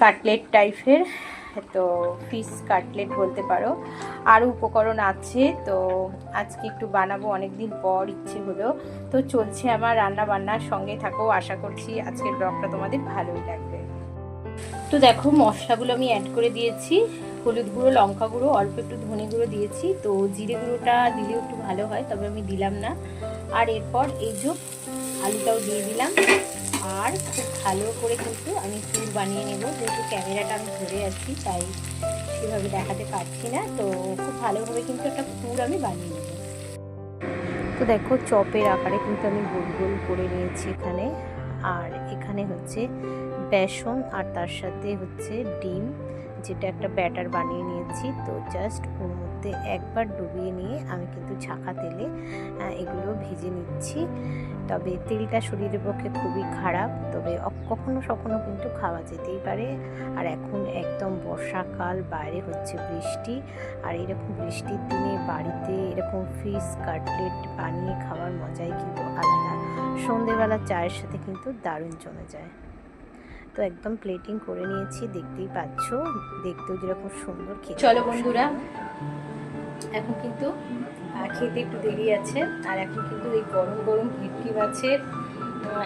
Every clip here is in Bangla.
কাটলেট টাইপের, তো ফিশ কাটলেট বলতে পারো। আরও উপকরণ আছে, তো আজকে একটু বানাবো, অনেক দিন পর ইচ্ছে হলো। তো চলছে আমার রান্না বান্নার, সঙ্গে থাকো। আশা করছি আজকের ব্লগটা তোমাদের ভালোই লাগবে। তো দেখো মশলাগুলো আমি অ্যাড করে দিয়েছি, হলুদ গুঁড়ো, লঙ্কা গুঁড়ো, অল্প একটু ধনে গুঁড়ো দিয়েছি। তো জিরে গুঁড়োটা দিলেও একটু ভালো হয়, তবে আমি দিলাম না। আর এরপর এই যে আলুটাও দিয়ে দিলাম। আর খুব ভালো করে কিন্তু আমি পুর বানিয়ে নেব, যেহেতু ক্যামেরাটা আমি ধরে আছি তাই সেভাবে দেখাতে পারছি না। তো খুব ভালোভাবে কিন্তু একটা পুর আমি বানিয়ে নেব। তো দেখো চপের আকারে কিন্তু আমি গোল গোল করে নিয়েছি এখানে। আর এখানে হচ্ছে বেসন আর তার সাথে হচ্ছে ডিম, যেটা একটা ব্যাটার বানিয়ে নিয়েছি। তো জাস্ট ওর মধ্যে একবার ডুবিয়ে নিয়ে আমি কিন্তু ছাঁকা তেলে এগুলো ভেজে নিচ্ছি। তবে তেলটা শরীরের পক্ষে খুবই খারাপ, তবে কখনো কখনো কিন্তু খাওয়া যেতেই পারে। আর এখন একদম বর্ষাকাল, বাইরে হচ্ছে বৃষ্টি, আর এরকম বৃষ্টির দিনে বাড়িতে এরকম ফিশ কাটলেট বানিয়ে খাওয়ার মজাই কিন্তু আলাদা। সন্ধেবেলা চায়ের সাথে কিন্তু দারুণ জমে যায়। তো একদম প্লেটিং করে নিয়েছি, দেখতেই পাচ্ছ, দেখতেও যেরকম সুন্দর খেতে। চলো বন্ধুরা, এখন কিন্তু খেতে একটু দেরি আছে। আর এখন কিন্তু এই গরম গরম ভেটকি মাছের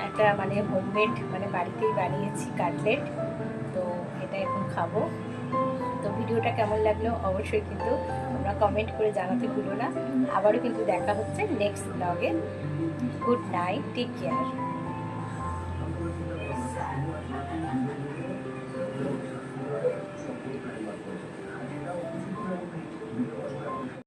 একটা মানে হোমমেড, মানে বাড়িতেই বানিয়েছি কাটলেট, তো এটা এখন খাবো। তো ভিডিওটা কেমন লাগলো অবশ্যই কিন্তু তোমরা কমেন্ট করে জানাতে ভুলো না। আবারও কিন্তু দেখা হচ্ছে নেক্সট ব্লগে। Good night, take care.